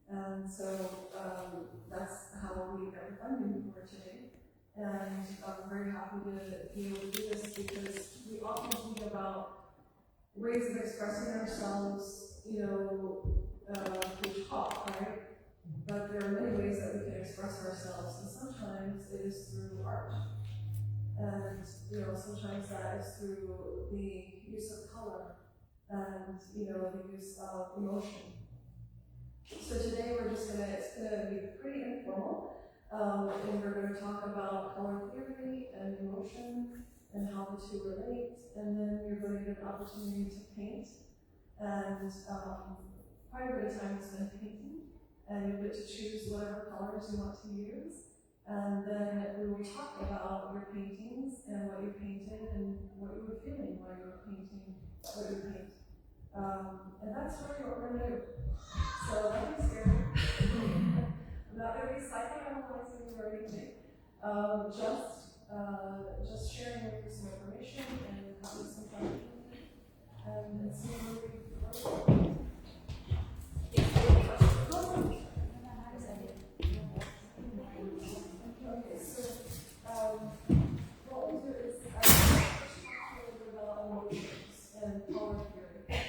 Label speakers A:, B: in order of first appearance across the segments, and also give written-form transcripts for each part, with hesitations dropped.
A: And so that's how we got funding for today. And I'm very happy to be able to do this because we often think about ways of expressing ourselves, through talk, right? But there are many ways that we can express ourselves, and sometimes it is through art. And, sometimes that is through the use of color and, the use of emotion. So today it's gonna be pretty informal, and we're gonna talk about color theory and emotion and how the two relate, and then you're going to get an opportunity to paint, and quite a bit of time is spent painting, and you'll get to choose whatever colors you want to use, and then we will talk about your paintings and what you painted and what you were feeling while you were painting what you paint. And that's really what we're going to do. So don't be scared. I'm not going to be psychoanalyzing or anything. Just sharing with you some information and having some fun and see where we go. Okay, so what we'll do is I'm going to talk about emotions and color theory.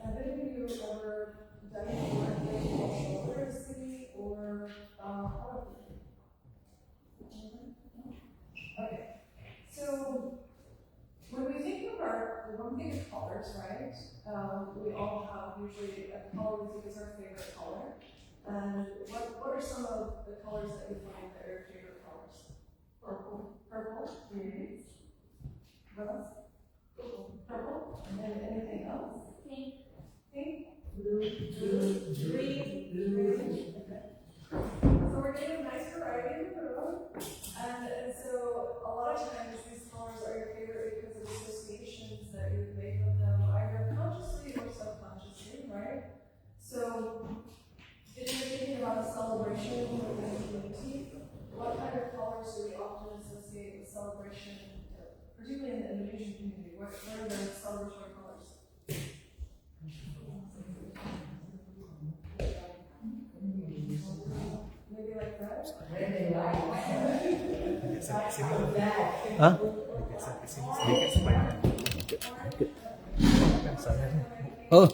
A: Have any of you ever done any work in literacy or color theory? Okay, so when we think of colors, right? We all have usually a color we think is our favorite color. And what are some of the colors that you find that are your favorite colors? Purple. What else? Purple. And anything else? Pink. Blue. Green. So we're getting a nice variety in the room. And so a lot of times these colors are your favorite because of associations that you've made with them, either consciously or subconsciously, right? So if you're thinking about a celebration within a community, what kind of colors do we often associate with celebration, particularly in the Indonesian community? What are the celebratory colors? Maybe like red? Red and white.
B: Hah? Oh.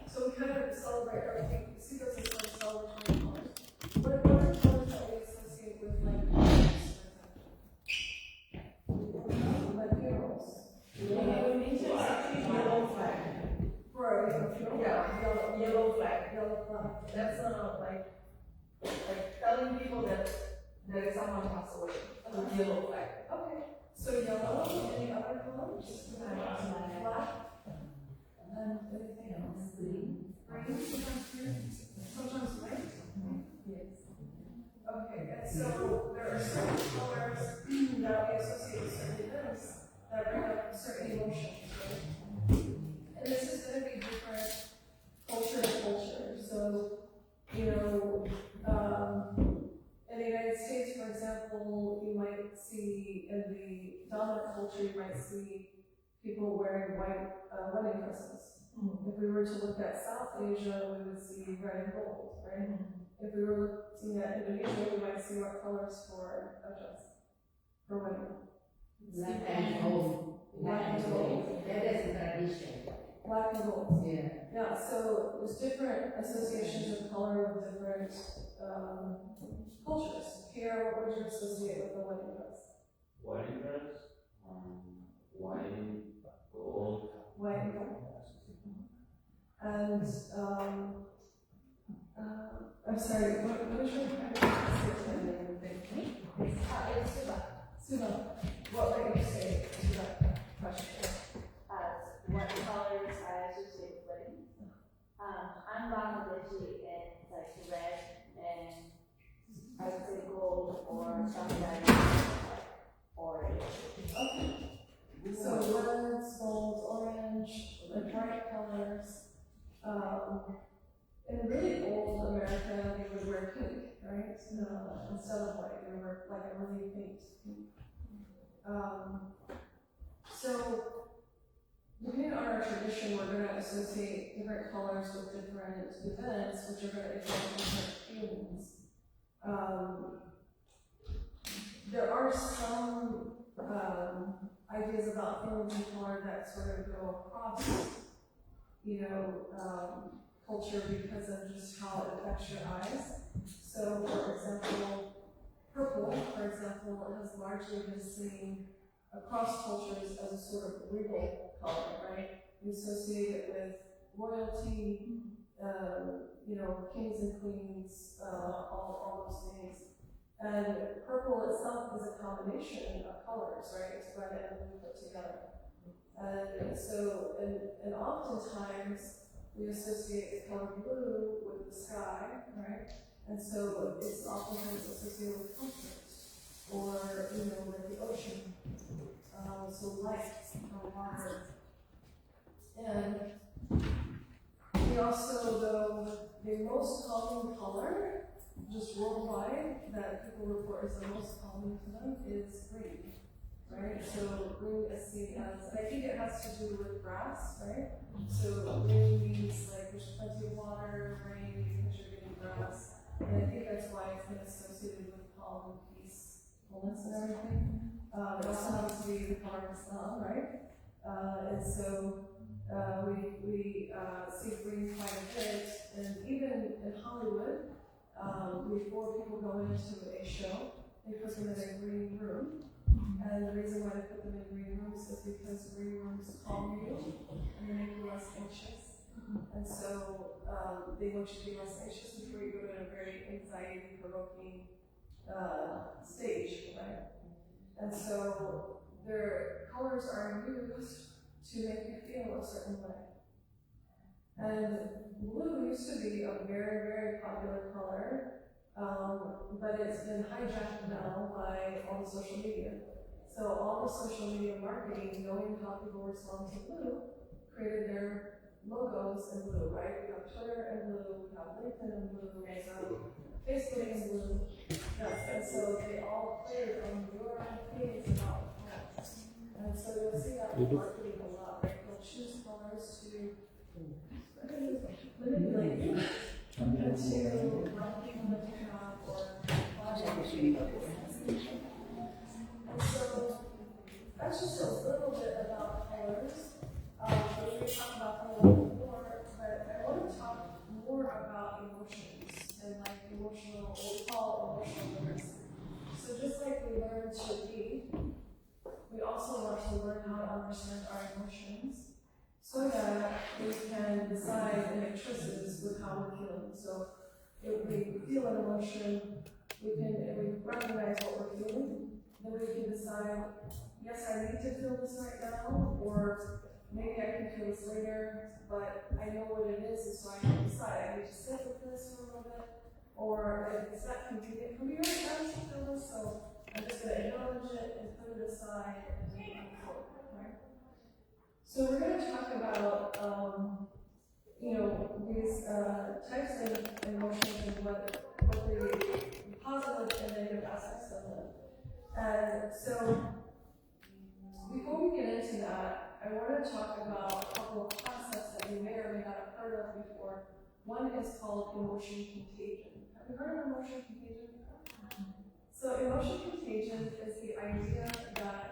A: So we kind of celebrate everything. See those as like celebratory colors. What are colors that we associate with like funerals? Yellow flag. Right. Yellow flag. That's like telling people that there is someone passed away. Yellow flag. Okay. So yellow. Any other colors? Black. And anything else? Green. Sometimes white. Yes. Okay. And so there are certain colors that we associate with certain events that bring up certain emotions, right? And this is going to be different culture to culture. So, in the United States, for example, you might see in the dominant culture, you might see people wearing white wedding dresses. If we were to look at South Asia, we would see red and gold, right? If we were looking at Indonesia, we might see what colors for a dress, for wedding.
C: Black and gold. That is a tradition.
A: Black and gold.
C: Yeah.
A: Yeah, so there's different associations of color with different cultures. Here, what would you associate with the wedding dress?
D: Wedding dress? White, gold.
A: White and gold. And, I'm sorry, what is your thing?
E: It's SUBUH.
A: SUBUH. What would you say to that question?
E: What colors I associate with weddings? I'm Bangladeshi, and it's like red and I would say gold or something like orange.
A: Okay. So reds, golds, orange, the bright colors. In really old America, they would wear pink, right? Instead of white, they were like a really faint pink. So, depending on our tradition, we're going to associate different colors with different events, which are going to evoke different feelings. There are some ideas about feelings and color that sort of go across, culture because of just how it affects your eyes. So, for example, purple, has largely been seen across cultures as a sort of regal color, right? We associate it with royalty, kings and queens, all those things. And purple itself is a combination of colors, right? It's red and blue put together. And so, and oftentimes, we associate the color blue with the sky, right? And so it's oftentimes associated with comfort, or, with the ocean. So light, water. And we also, though, the most common color, just worldwide, that people report as the most common to them is green, right? So green is seen as, I think it has to do with grass, right? So green means like there's plenty of water, rain, because you're getting grass. And I think that's why it's been associated with calm and peacefulness and everything. It also happens to be the color of Islam, right? And so we see green quite a bit, and even in Hollywood, before people go into a show, they put them in a green room. And the reason why they put them in green rooms is because green rooms calm you and they make you less anxious. And so they want you to be less anxious before you go to a very anxiety-provoking stage, right? And so their colors are used to make you feel a certain way. And blue used to be a very, very popular color, but it's been hijacked now by all the social media. So all the social media marketing, knowing how people respond to blue, created their logos in blue, right? We have Twitter in blue, we have LinkedIn in blue, we have Facebook in blue. Yes, and so they all played on your things about colors. And so you'll see that in marketing a lot, right? They'll choose colors to manipulate you into marketing that you have or body. And so that's just a little bit about colors. We talked about them a little more, but I want to talk more about emotions and like emotional, what we call emotional literacy. So just like we learn to read, we also want to learn how to understand our emotions so that we can decide and make choices with how we're feeling. So if we feel an emotion, if we recognize what we're feeling, then we can decide, yes, I need to feel this right now, or maybe I can feel this later, but I know what it is, and so I can decide. I need to sit with this for a little bit, or if it's not convenient for me right now to feel this, so I'm just going to acknowledge it and put it aside and move forward, right? So we're going to talk about, these types of emotions and what the positive and negative aspects of them. And so, before we get into that, I want to talk about a couple of concepts that you may or may not have heard of before. One is called emotion contagion. Have you heard of emotion contagion? So emotion contagion is the idea that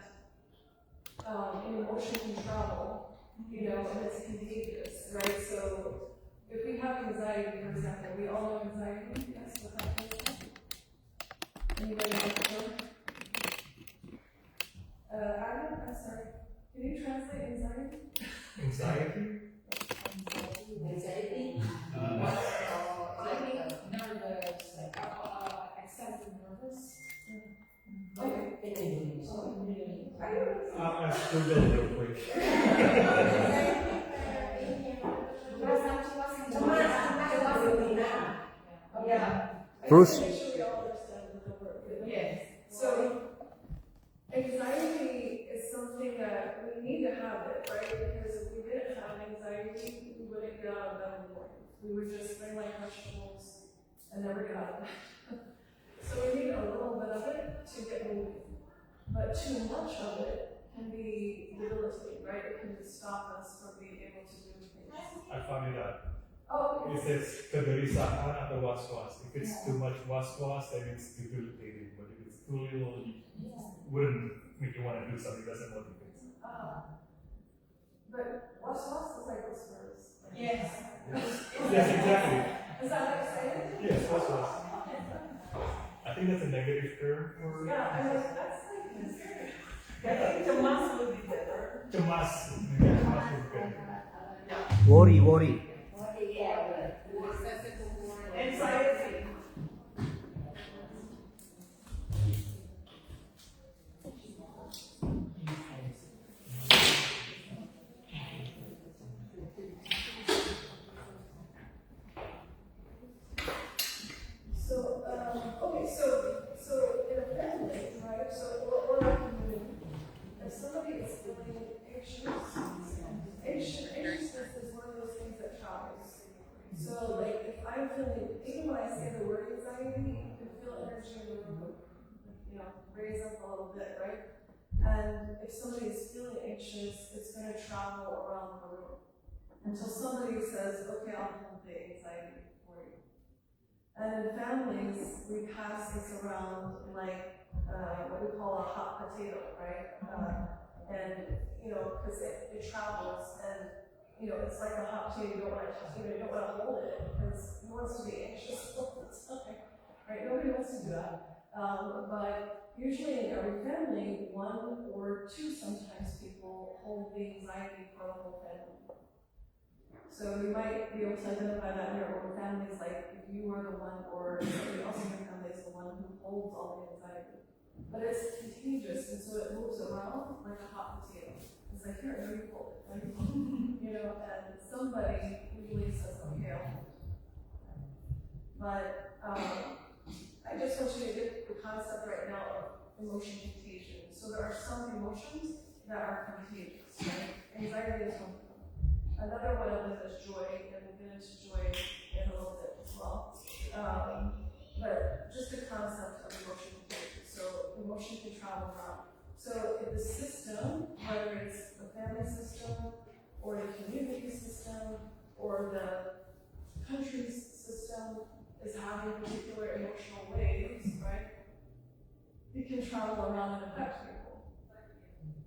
A: an emotion can travel, and it's contagious, right? So if we have anxiety, for example, we all know anxiety, yes, what that is? Anybody know the term? Adam, I'm sorry. Can you translate anxiety?
B: Anxiety?
C: Anxiety?
F: I think nervous, like excessive nervous.
A: Okay.
B: Let's Google it real quick.
A: Yeah.
G: Bruce?
A: Make sure we all understand the word.
F: Yes.
A: So, anxiety is something that we need to have it, right? Because if we didn't have anxiety, we wouldn't get out of bed in the morning. We would just bring like vegetables and never get out of bed. So we need a little bit of it to get moving, but too much of it can be debilitating, right? It can stop us from being able to do things.
B: I found it out.
A: Oh,
B: It says kegelisahan atau was-was. If it's too much was-was, then it's debilitating. But if it's too little, it wouldn't make you want to do something. It doesn't motivate.
A: but was is like whispers.
F: Yes.
B: Yes, exactly.
A: Is that what you're saying?
B: Yes, was-was. I think that's a negative term for
A: Yeah, I'm like, that's like, I think the mask would be better.
B: cemas. Yeah, cemas is good.
G: Worry.
A: Anxiety. So in a family, right? So or a community, if somebody is feeling anxiousness is one of those things that travels. So like if I'm feeling, even when I say the word anxiety, you can feel energy in the room, raise up a little bit, right? And if somebody is feeling anxious, it's going to travel around the room until somebody says, okay, I'll hold the anxiety for you. And in families, we pass this around like what we call a hot potato, right? And because it travels, and it's like a hot potato. You don't want to hold it because who wants to be anxious all the time, right? Nobody wants to do that. But usually in every family, one or two sometimes people hold the anxiety for the whole family. So you might be able to identify that in your own families, like if you are the one or somebody else in your family is the one who holds all the anxiety. But it's contagious, and so it moves around like a hot potato. It's like, here, no, you hold it, and somebody usually says, okay, I'll hold it. But I just want you to get the concept right now of emotion contagion. So there are some emotions that are contagious, right? Anxiety is one of them. Another one of them is joy, and we'll get into joy in a little bit as well. But just the concept of emotion contagion. So emotion can travel around. So if the system, whether it's the family system, or the community system, or the country's system, is having particular emotional waves, right? It can travel around and affect people,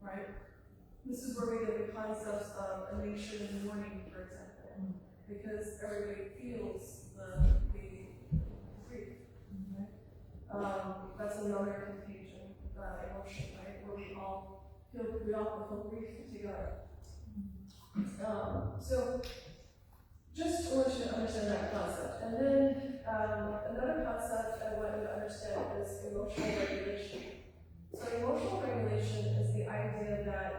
A: right? This is where we get the concepts of elation and mourning, for example, because everybody feels the grief, right? That's another contagion emotion, right? Where we all feel grief together. So just want you to understand that concept. And then another concept I want you to understand is emotional regulation. So emotional regulation is the idea that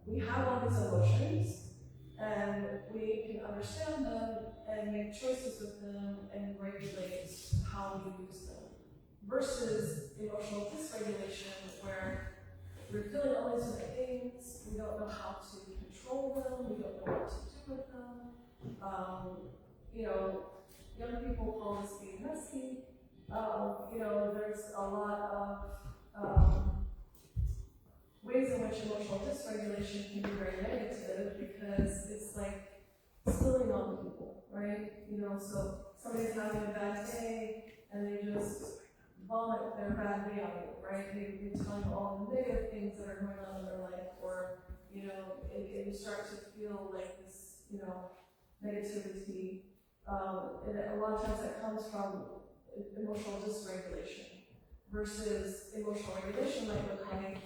A: we have all these emotions, and we can understand them and make choices with them and regulate how we use them. Versus emotional dysregulation, where we're feeling all these different things, we don't know how to control them, we don't know what to do with them. Young people call this being messy. There's a lot of ways in which emotional dysregulation can be very negative because it's like spilling on people, right? So somebody's having a bad day and they just vomit their bad day on you, right? They tell you all the negative things that are going on in their life, or and you start to feel like this, negativity. And a lot of times that comes from emotional dysregulation versus emotional regulation might look like,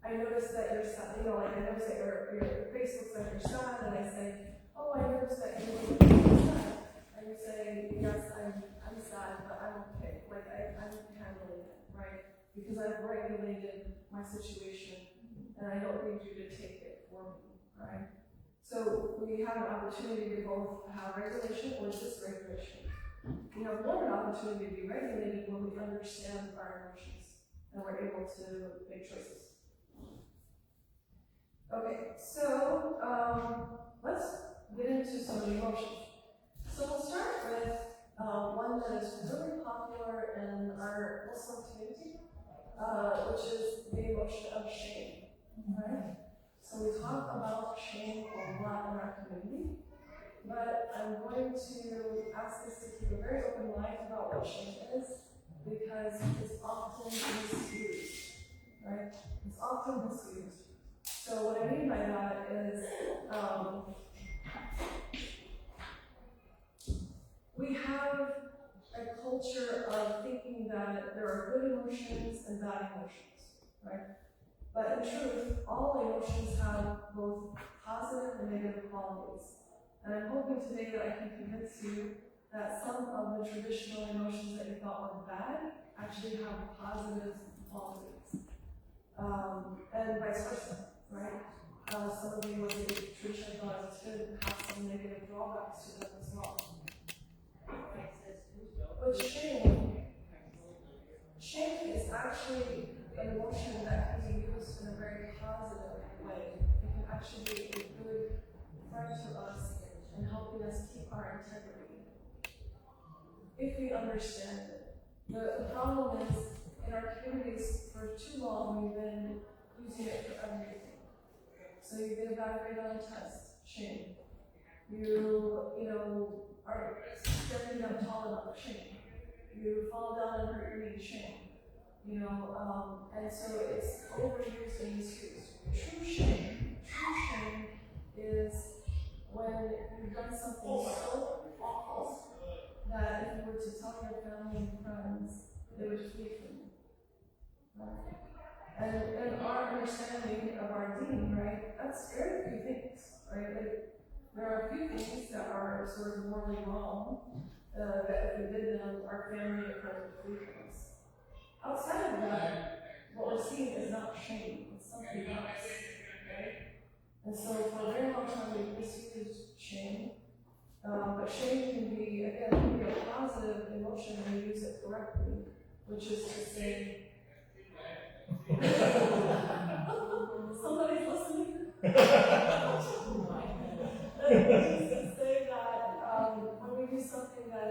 A: I noticed that you're sad, I noticed that your face looks like you're sad, and I say, oh, I noticed that you're sad. And you say, yes, I'm sad, but I'm okay. Like, I'm handling it, right? Because I've regulated my situation, and I don't need you to take it for me, right? So we have an opportunity to both have regulation or dysregulation. We have more of an opportunity to be regulated when we understand our emotions and we're able to make choices. Okay, so let's get into some of the emotions. So we'll start with one that is really popular in our Muslim community, which is the emotion of shame, right? So we talk about shame a lot in our community, but I'm going to ask us to keep a very open mind about what shame is, because it's often misused, right? It's often misused. So what I mean by that is, we have a culture of thinking that there are good emotions and bad emotions, right? But in truth, all emotions have both positive and negative qualities. And I'm hoping today that I can convince you that some of the traditional emotions that you thought were bad actually have positive qualities. And vice versa, right? Some of you what they traditionally thought was good have some negative drawbacks to them as well. But shame is actually an emotion that can be used in a very positive way. It can actually be a good friend to us and helping us keep our integrity, if we understand it. The problem is, in our communities, for too long, we've been using it for everything. So you get a bad grade on a test, shame. You are standing up tall enough, shame. You fall down and hurt your knee, shame. And so it's overused and misused. True shame is when you've done something so awful that if you were to tell your family and friends, they would flee from you. Right? And in our understanding of our Dini, right, that's very few things, right? There are a few things that are sort of morally wrong, that if we did them, our family and friends would flee from us. Outside of that, what we're seeing is not shame, it's something else, right? And so for a very long time we misused shame, but shame can be a positive emotion when you use it correctly, which is to say, somebody's listening? Which is to say that when we do something that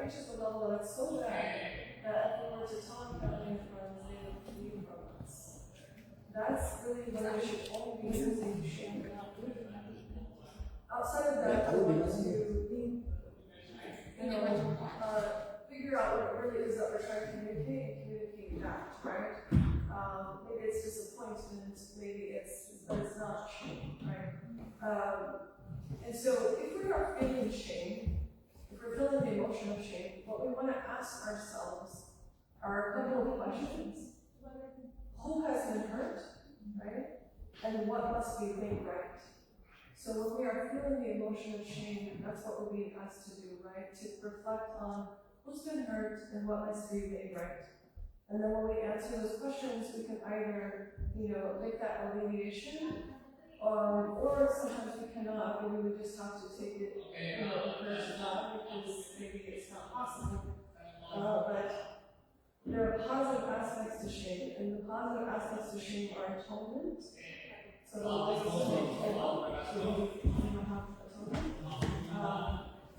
A: reaches the level that's so bad, that if we were to talk about family and friends, they would flee from us. That's really when we should only be using shame. Outside of that, we want to figure out what it really is that we're trying to communicate that, right? Maybe it's disappointment, maybe but it's not shame, right? And so if we are feeling shame, if we're feeling the emotion of shame, what we want to ask ourselves are a couple of questions. Who has been hurt, right? And what must be made right? So when we are feeling the emotion of shame, that's what we're being asked to do, right? To reflect on who's been hurt and what must be made right. And then when we answer those questions, we can either, make that alleviation, or sometimes we cannot, or we would just have to take it, encourage it not, because maybe it's not possible. But there are positive aspects to shame, and the positive aspects to shame are atonement. So the laws of shame to have atonement,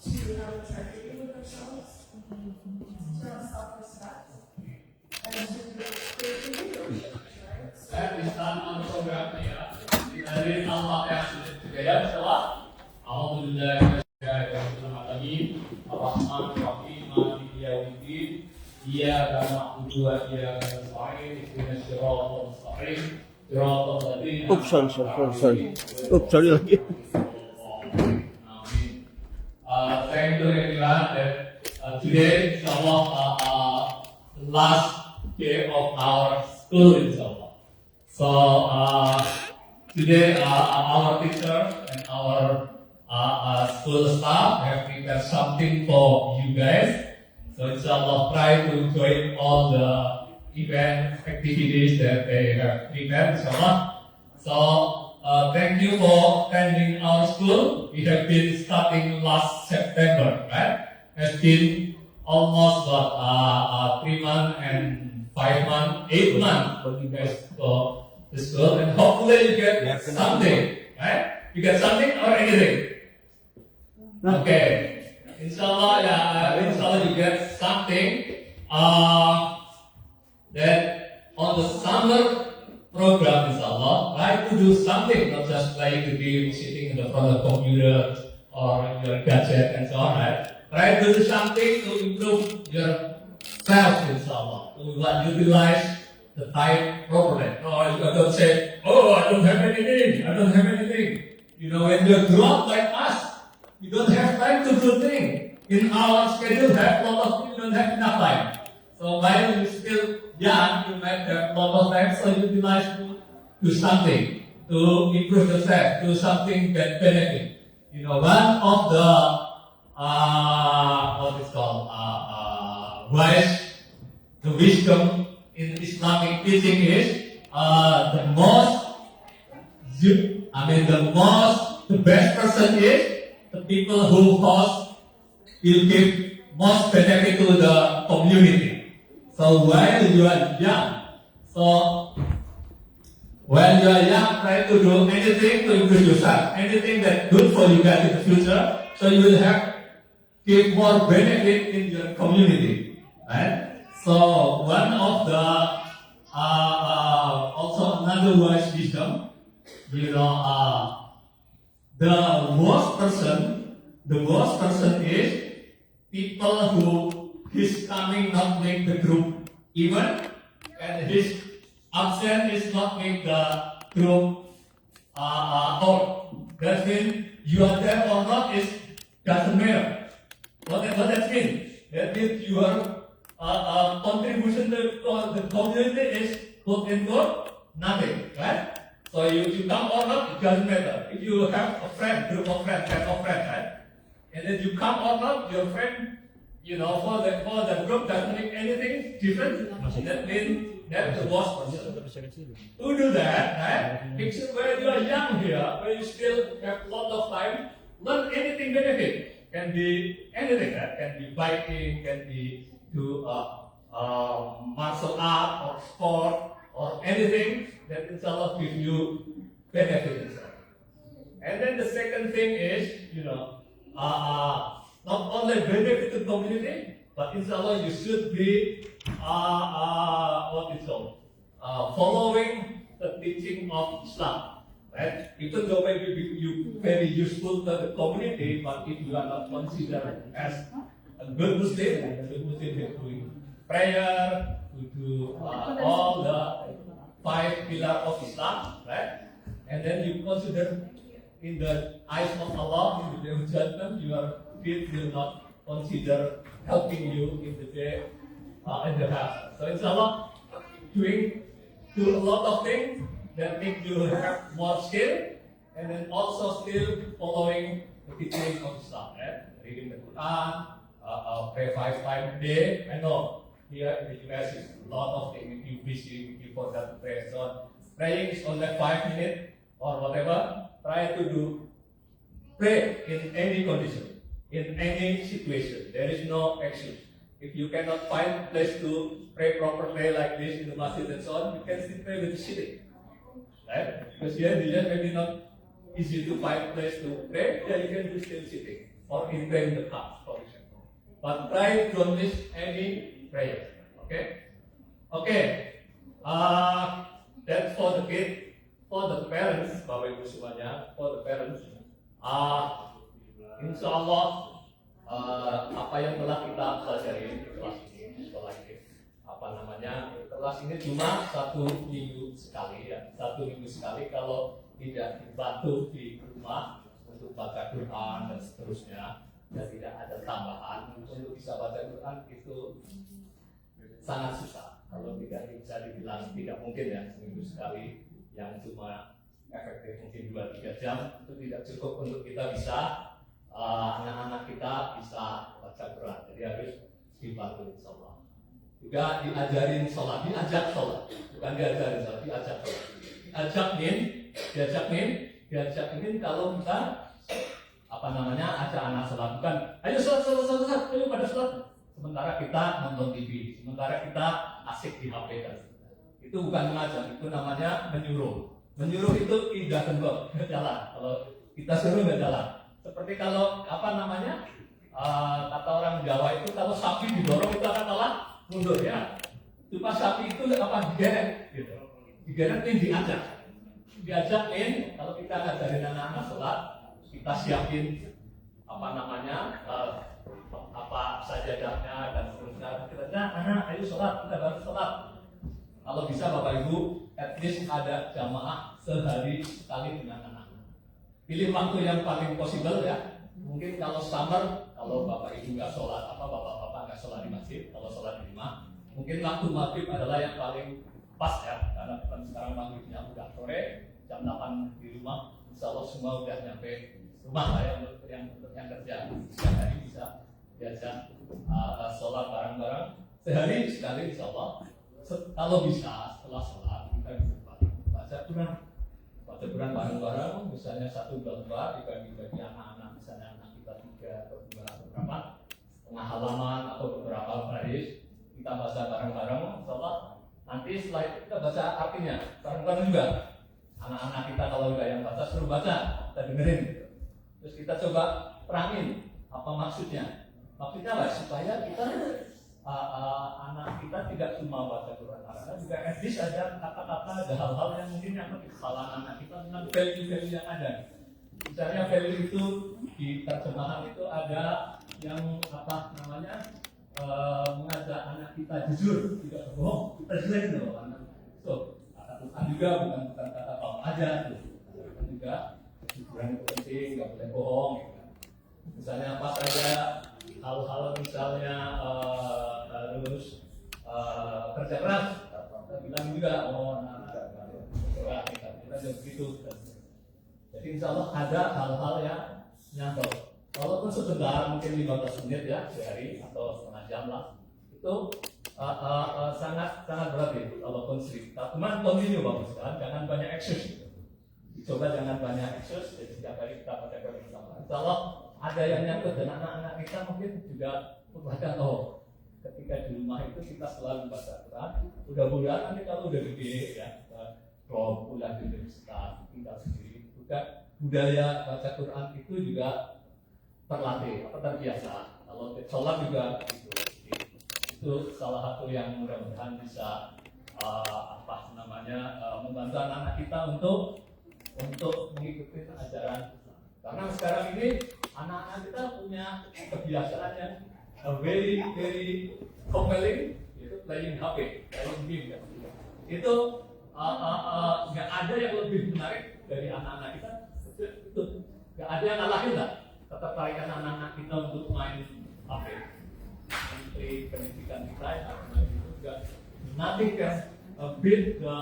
A: to have integrity with ourselves, to have self-respect, and to create leadership, right?
H: Saya bisa langsung ya. Dari Allah yang sudah terjadi setelah Alhamdulillah selamat pagi. Ar-Rahman-Ar-Rahim Maliki Yaumiddin. Iyyaka na'budu wa iyyaka nasta'in. Ihdinas siratal mustaqim. Siratal ladzina
G: Sorry lagi.
H: Thank you everyone. Today, inshallah, last day of our school, inshallah. So today, our teachers and our school staff have prepared something for you guys. So inshallah, try to join all the event activities that they have prepared, inshallah. So thank you for attending our school. We have been starting last September, right? It's been almost 3 months and 5 months, 8 months for you guys for the school, and hopefully you get something, right? You get something or anything. Okay. Inshallah, inshallah you get something that on the summer program, inshallah, try to do something, not just like to be sitting in the front of the computer or your gadget and so on, right? Try to do something to improve yourself, inshallah, to utilize the time properly. No, you don't say, oh, I don't have anything. You know, when you grow up like us, you don't have time to do things. In our schedule, have a lot of things, you don't have enough time. So while you're still young, you might have a lot of time, so utilize to do something, to improve yourself, do something that benefit. You know, one of the, what is called, the wisdom in Islamic teaching is, the best person is the people who host will give most benefit to the community. So while you are young, try to do anything to improve yourself, anything that's good for you guys in the future, so you will give more benefit in your community, right? So one of the also another wise wisdom, you know, the worst person is people who his coming not make the group even, and his absence is not make the group out. That means you are there or not is doesn't matter. What that means? That means your contribution to the community is quote unquote nothing, right? So you come or not, it doesn't matter. If you have a friend, group of friends, set of friends, right? And then you come or not, your friend, you know, for the group doesn't make anything different. That means that's the worst person. To do that, right? Because when you are young here, when you still have a lot of time, learn anything benefit. Can be anything, right? Can be biking, can be do martial art or sport or anything that inshallah give you benefit inshallah. And then the second thing is, you know, not only benefit to the community, but inshallah you should be following the teaching of Islam. Right? Even though maybe you very useful to the community, but if you are not considered as a good Muslim doing prayer, to do all the 5 pillars of Islam, right? And then you consider in the eyes of Allah, in the day of judgment, your deed will not consider helping you in the day in the house. So inshallah, do a lot of things that make you have more skill, and then also still following the teaching of Islam, right? Reading the Quran, pray 5 times a day. I know here in the US is a lot of things. If you busy, if you forgot to pray, so praying is only 5 minutes or whatever. Try to pray in any condition, in any situation. There is no excuse. If you cannot find a place to pray properly like this in the masjid and so on, you can still pray with sitting. Right? Because here maybe not easy to find a place to pray, yeah, you can do still sitting or in the car, for example. But try to miss any prayer. Okay? That's for the kid. For the parents, Bapak Ibu semuanya, for the parents, insya Allah apa yang telah kita pelajari di kelas ini, sekolah ini, kelas ini cuma 1 minggu sekali ya, 1 minggu sekali. Kalau tidak dibantu di rumah untuk baca Quran dan seterusnya, dan tidak ada tambahan untuk bisa baca Quran itu sangat susah. Kalau tidak bisa dibilang tidak mungkin ya, seminggu sekali yang cuma efektif mungkin 2-3 jam itu tidak cukup untuk kita bisa anak-anak kita bisa baca Quran. Jadi harus dibantu insyaallah. Juga diajarin sholat, diajak sholat, bukan diajarin sholat, diajak sholat. Diajak min kalau kita ajak anak sholat, bukan ayo sholat, ayo pada sholat. Sementara kita nonton TV, sementara kita asik di HP dan itu bukan mengajak, itu namanya menyuruh. Menyuruh itu tidak jalan. Kalau kita suruh nggak jalan. Seperti kalau kata orang Jawa itu kalau sapi didorong itu akan malah mundur ya. Cuma sapi itu apa digeret gitu. Digeret ini diajak kalau kita ngajarin anak-anak sholat, kita siapin apa namanya apa sajadahnya dan seterusnya. Kita anak ayo sholat, kita baru sholat. Kalau bisa Bapak Ibu, at least ada jamaah sehari sekali dengan anak-anak. Pilih waktu yang paling possible ya. Mungkin kalau summer, kalau Bapak Ibu nggak sholat, Bapak-bapak nggak sholat di masjid, kalau sholat di rumah, mungkin waktu maghrib adalah yang paling pas ya, karena kan sekarang maghribnya udah sore, jam 8 di rumah, insya Allah semua udah nyampe rumah lah yang kerja. Setiap hari bisa diajak sholat bareng-bareng, sehari sekali insya Allah. Kalau bisa setelah sholat kita bisa baca Quran bareng-bareng, misalnya 1 lembar dibagi-bagi anak-anak, misalnya anak kita 3 atau 2 atau berapa, setengah halaman atau beberapa baris, kita baca bareng-bareng, insya Allah. Nanti setelah itu kita baca artinya bareng-bareng juga. Anak-anak kita kalau nggak yang baca suruh baca, kita dengerin. Terus kita coba terangin apa maksudnya. Maksudnya apa? Supaya kita anak kita tidak cuma baca Quran, karena juga at least ada kata-kata, ada hal-hal yang mungkin yang di kepala anak kita dengan value-value yang ada. Misalnya value itu di terjemahan itu ada yang apa namanya mengajak anak kita jujur, tidak bohong, kita jelasin loh anak. So kata Tuhan juga bukan kata kamu aja tuh, juga kejujuran itu penting, nggak boleh bohong. Misalnya apa saja hal-hal misalnya harus kerja keras, kita bilang juga kita juga begitu. Jadi insya Allah ada hal-hal yang nyantol. Walaupun sebentar, mungkin 15 menit ya sehari atau setengah jam lah, itu sangat berat itu. Walaupun sedikit, cuman continue bagus kan, jangan banyak excuse. Coba jangan banyak excuse. Jadi setiap hari kita baca Quran bersama. Insya Allah ada yang nyangkut dan anak-anak kita mungkin juga membaca ketika di rumah itu kita selalu baca Quran. Mudah-mudahan nanti kalau udah gede ya, kuliah di universitas, tinggal sendiri, juga budaya baca Quran itu juga terlatih, terbiasa. Kalau sholat juga itu salah satu yang mudah-mudahan bisa membantu anak-anak kita untuk mengikuti ajaran. Karena sekarang ini anak-anak kita punya kebiasaan yang very compelling, yaitu playing HP, playing game. Itu nggak ada yang lebih menarik dari anak-anak kita. Itu nggak ada yang ngalahin lah ketertarikan anak-anak kita untuk main HP. Menteri Pendidikan kita itu juga nothing can beat the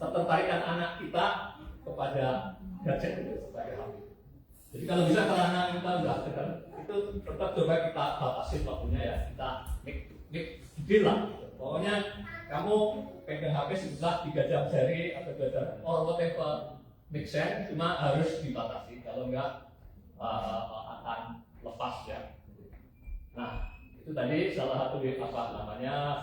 H: ketertarikan anak kita kepada gadget itu sebagai HP. Jadi kalau bisa kalau anak kita udah sedang itu tetap coba kita batasi waktunya ya, kita make deal lah. Pokoknya kamu pegang HP setelah 3 jam sehari atau 2 jam or whatever make sense, cuma harus dibatasi. Kalau enggak akan lepas ya. Nah itu tadi salah satu suggestion-nya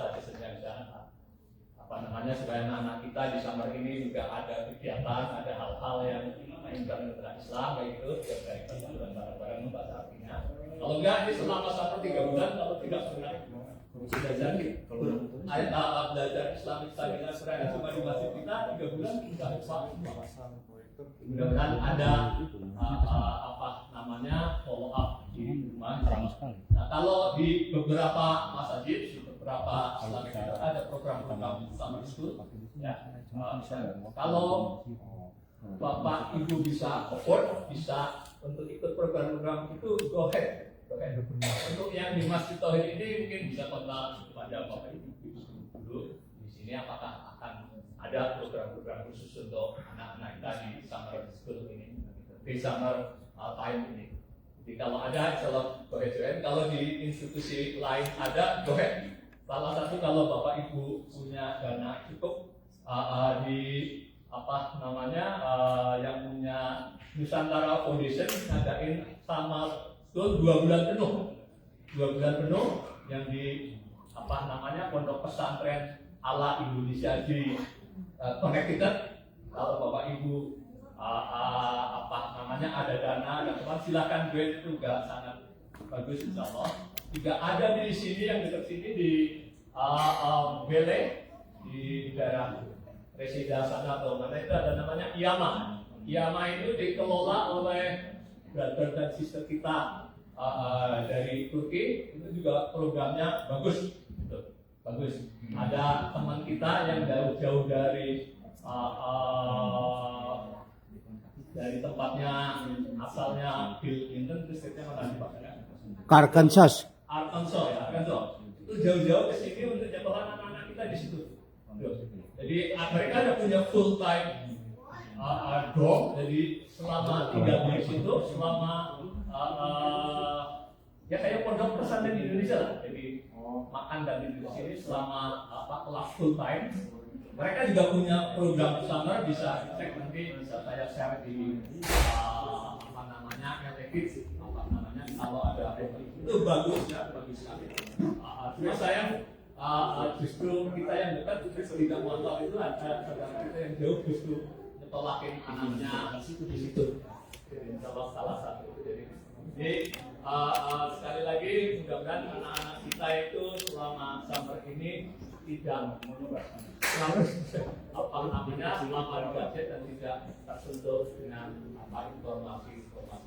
H: supaya anak-anak kita di summer ini juga ada kegiatan, ada hal-hal yang tentang Islam kayak gitu, kita bulan bareng-bareng membaca artinya. Kalau enggak ini selama 1-3 bulan kalau tidak pernah belajar belajar Islam cuma di masjid kita 3 bulan sudah hafal. Mudah-mudahan ada follow up di rumah. Nah kalau di beberapa masjid, di beberapa Islamic center ada program-program summer school. Ya, kalau Bapak Ibu bisa afford, bisa untuk ikut program-program itu go ahead. Untuk yang di Masjid At-Thohir ini mungkin bisa kontak kepada Bapak Ibu dulu di sini apakah akan ada program-program khusus untuk anak-anak kita di summer school ini, di summer time ini. Jadi kalau ada, kalau go ahead. Kalau di institusi lain ada, go ahead. Salah satu kalau Bapak Ibu punya dana cukup di yang punya Nusantara Foundation ngadain summer school 2 bulan penuh. 2 bulan penuh yang di pondok pesantren ala Indonesia di Connecticut. Kalau Bapak Ibu ada dana, ada tempat, silakan join, itu juga sangat bagus insya Allah. Juga ada di sini yang dekat sini di Bele, di daerah Resida sana atau mana itu ada namanya IAMA. IAMA itu dikelola oleh brother dan sister kita dari Turki, itu juga programnya bagus, gitu. Bagus. Ada teman kita yang jauh-jauh dari tempatnya asalnya Bill Clinton, terus kita mana di Pak?
G: Arkansas.
H: Arkansas ya, Arkansas. Itu jauh-jauh ke sini untuk nyekolah anak-anak kita di situ. Jadi mereka ada punya full time dorm, jadi selama 3 bulan itu, selama ya kayak pondok pesantren di Indonesia lah. Jadi makan dan tidur di sini selama kelas full time. Mereka juga punya program summer, bisa cek nanti, bisa saya share di kalau ada itu bagus ya, bagus sekali. Terus saya justru kita yang dekat terus tidak motor itu ada saudara kita yang jauh justru nyetolakin anaknya di situ. Jadi salah satu. Jadi sekali lagi mudah-mudahan anak-anak kita itu selama summer ini tidak selama di gadget dan tidak tersentuh dengan informasi tentang.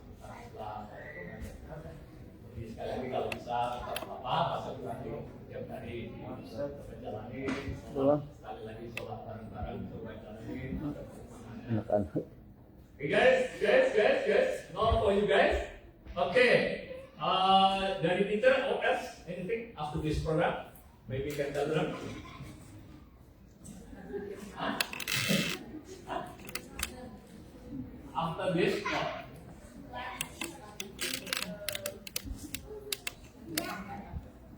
H: Jadi sekali lagi kalau bisa pasal nanti tiap hari bisa berjalani. Sekali lagi sholat bareng-bareng coba jalani. Okay guys, now for you guys. Okay, dari teacher OS anything after this program? Maybe you can tell them. After this,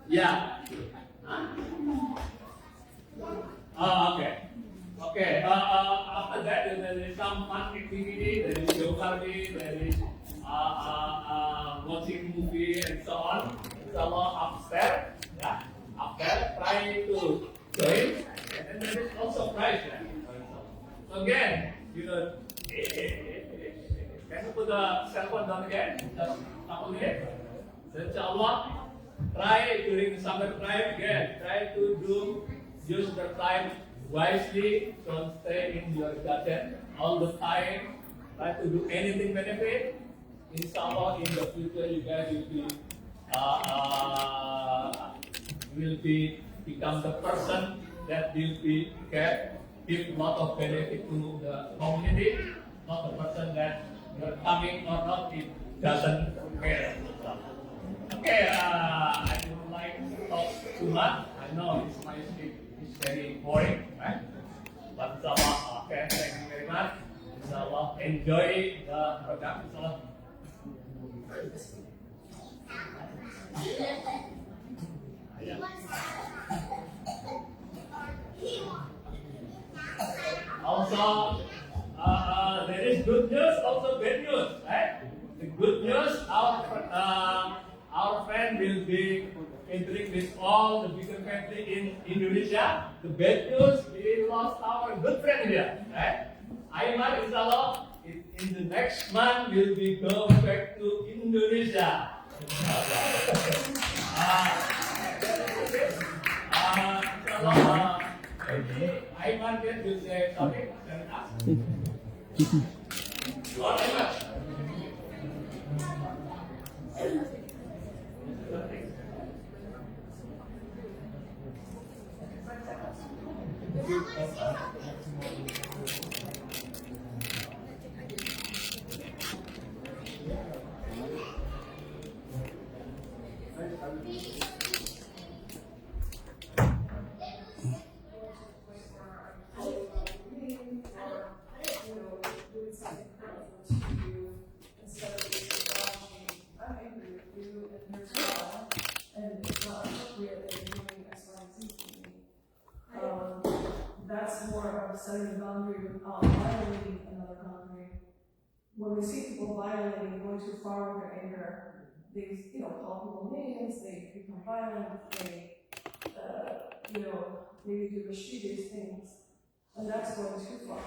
H: yeah. Okay. After that, there is some fun activity. There is yoga, there is watching movie and so on. It's a lot upstairs. Yeah. Upstairs, try to join. And there is also prize. Yeah? So again, can you put the cell phone down again? Just couple minutes. So inshallah, try during the summer time again. Try to use the time wisely. Don't stay in your gadget all the time. Try to do anything benefit. Inshallah, in the future, you guys will become the person that will give a lot of benefit to the community. Not the person that you're coming or not, it doesn't care. Okay, I don't like to talk too much. I know my speech is very boring, right? But inshallah, okay, thank you very much. Inshallah, enjoy the program. Inshallah. Also, there is good news, also bad news, right? The good news, our friend will be entering with all the bigger family in Indonesia. The bad news, we lost our good friend here, right? Ayman, inshallah, in the next month will be going back to Indonesia. Ayman will say something.
A: That's more of setting a boundary without violating another boundary. When we see people violating, going too far with their anger, they, call people names, they become violent, they, maybe do mischievous things, and that's going too far,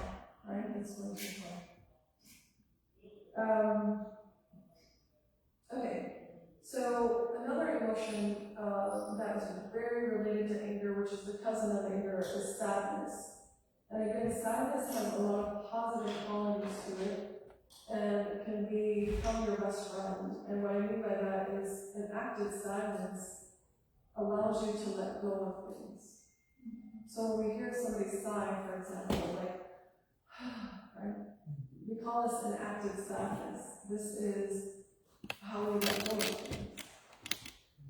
A: right? That's going too far. Okay, so another emotion that is very related to anger, which is the cousin of anger, is sadness. And again, sadness has a lot of positive qualities to it, and it can become your best friend. And what I mean by that is an active sadness allows you to let go of things. So when we hear somebody sigh, for example, like, right? We call this an active sadness. This is how we let go of things.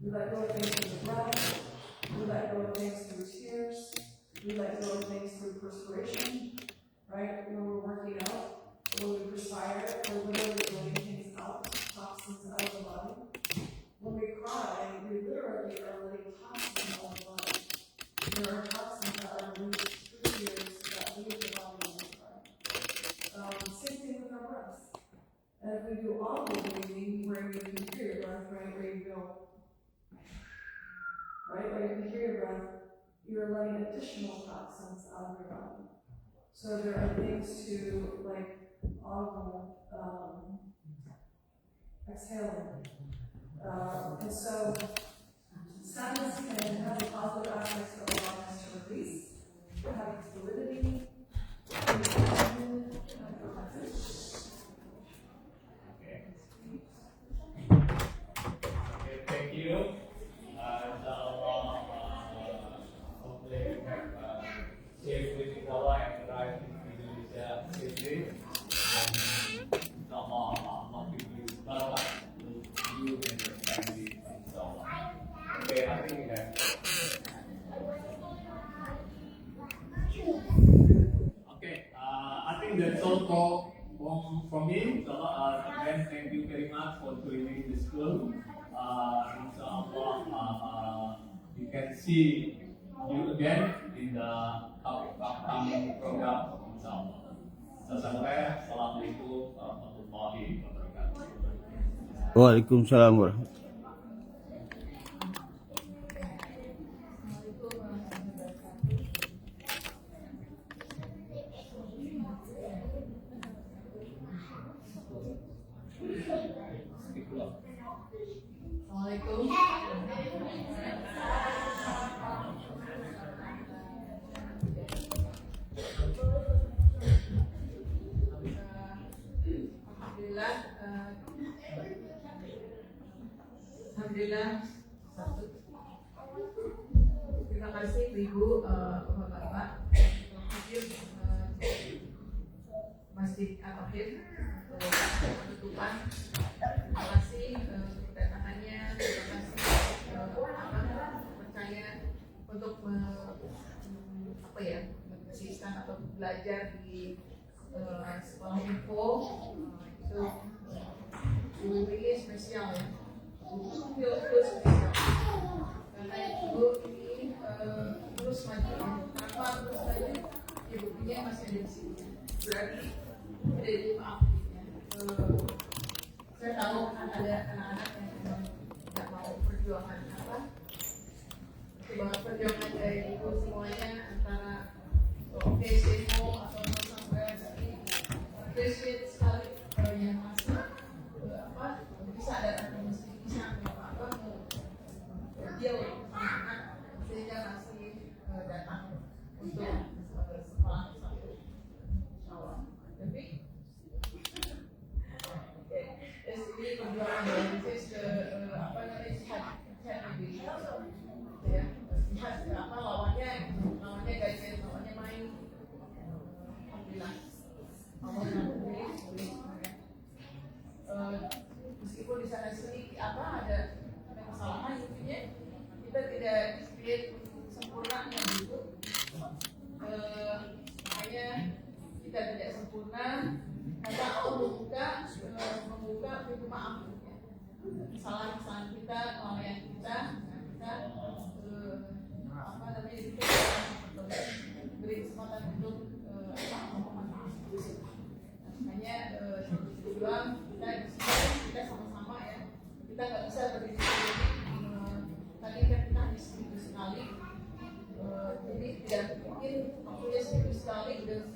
A: We let go of things through the breath, we let go of things through tears, we let go of things through perspiration, right? When we're working out, when we perspire, we're literally letting things out, toxins out of the body. When we cry, we literally are letting toxins out of the body. There are toxins that are released through tears that leave the body when we cry. Same thing with our breath. And if we do audible breathing, where you can hear your breath, right, where you go, right, where you can hear your breath, you're letting additional toxins out of your body. So there are things to, like, audible exhaling. And so sadness can have a positive aspects of allowing us to release, having fluidity,
H: Thank you. Hopefully we have safe with Ebola and arrived in Indonesia safely. Allah give barakah to you and your family. Okay, I think we have. Okay, I think that's all from me. Again, thank you very much for joining the school. Inshallah, we can see you again in the upcoming program. Inshallah. Assalamu'alaykum warahmatullahi wabarakatuh.
G: Waalaikumsalam warahmatullahi.
C: Alhamdulillah, Sabtu. Terima kasih Ibu, Bapak, hadir Masjid At-Thohir untuk penutupan. Terima kasih kedatangannya, terima kasih percaya untuk mengkonsisten atau belajar di sekolah info itu ini spesial ya. Itu spesial karena Ibu ini terus maju. Kenapa terus maju? Ibunya masih ada di sini. Berarti tidak dimaafkan ya. Saya tahu kan ada anak-anak yang tidak mau perjuangan perjuangan dari Ibu semuanya antara oke semo atau sampai tadi appreciate sekali yang masih bisa ada mesti bisa dia anak sehingga masih datang untuk sekolah satu awal. Tapi ini perjuangan dari saya jihad lebih ya jihad lawannya guys lawannya main. Alhamdulillah Allah boleh meskipun di sana sini ada kesalahan intinya kita tidak spirit sempurna yang itu makanya kita tidak sempurna karena Allah membuka pintu maaf ya. Kesalahan kita kelalaian kita beri kesempatan untuk memohon maaf. Makanya tujuan kita di sini kita sama-sama ya. Kita nggak bisa berdiri tadi kan kita hanya seminggu sekali. Jadi tidak mungkin waktunya seminggu sekali dan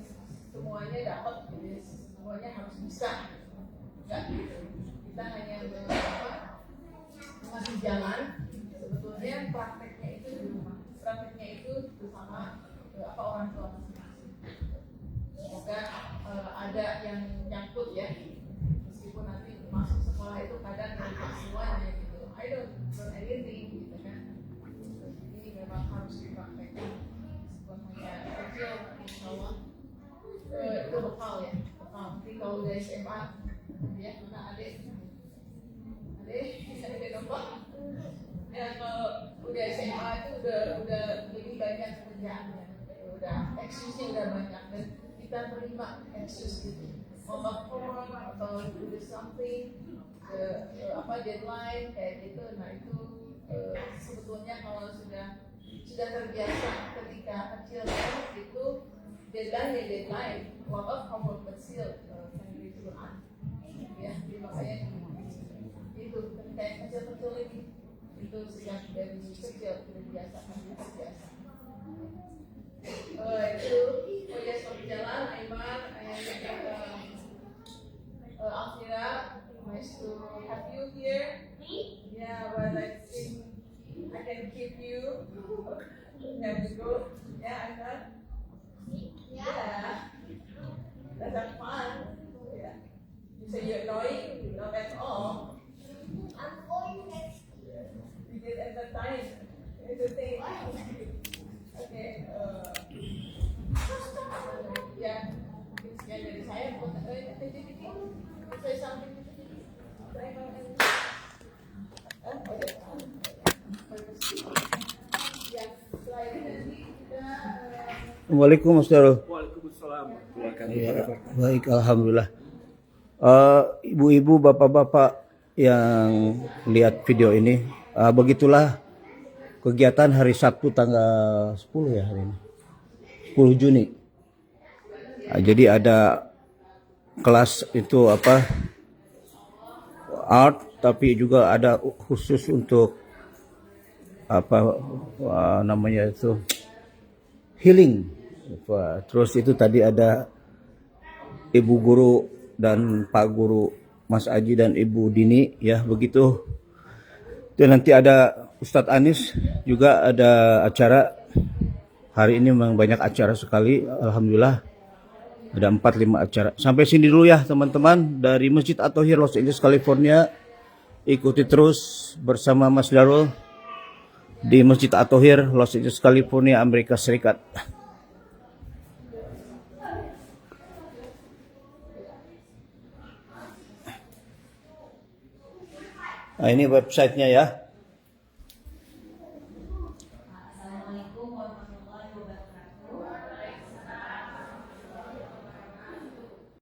C: semuanya dapat, jadi semuanya harus bisa. enggak gitu. Kita hanya mengasih jalan. Sebetulnya prakteknya itu di rumah, prakteknya itu bersama orang tua masing-masing. Semoga ada yang nyangkut ya, meskipun nanti masuk sekolah itu kadang tidak semuanya gitu. I don't learn anything gitu kan. Ini memang harus dipraktekkan. Semuanya kecil, insya Allah itu bekal ya. Bekal. Nanti kalau udah SMA, ya mana adik nomor. Ya kalau udah SMA itu udah lebih banyak kerjaannya, udah excuse-nya udah banyak dan kita terima excuse gitu. Mau perform atau do something, deadline kayak gitu. Nah itu sebetulnya kalau sudah terbiasa ketika kecil itu deadline, walaupun homework kecil yang dituliskan, ya makanya itu ketika yang kecil ini itu sejak dari kecil sudah dibiasakan biasa. Itu udah berjalan Aiman, Alfira, nice to have you here. Yeah, but I think I can keep you. Have to go. Yeah, Aiman. Yeah, that's fun. Yeah. You say you're annoying? Not at all. I'm going next. You get at the time. It's the thing. Okay. Ya, sekian dari saya. Say something. Ya, setelah ini nanti kita.
G: Waalaikumsalam.
I: Waalaikumsalam.
G: Ya, baik, alhamdulillah. Ibu-ibu, bapak-bapak yang lihat video ini, begitulah kegiatan hari Sabtu tanggal 10 ya hari ini, 10 Juni. Jadi ada kelas itu art, tapi juga ada khusus untuk namanya itu healing. Terus itu tadi ada Ibu Guru dan Pak Guru Mas Adji dan Ibu Dini ya begitu. Dan nanti ada Ustadz Anis juga ada acara. Hari ini memang banyak acara sekali, alhamdulillah. Ada 4-5 acara. Sampai sini dulu ya teman-teman dari Masjid At-Thohir Los Angeles California. Ikuti terus bersama Mas Darul di Masjid At-Thohir Los Angeles California, Amerika Serikat. Nah, ini websitenya ya.
E: Assalamu'alaikum warahmatullahi wabarakatuh.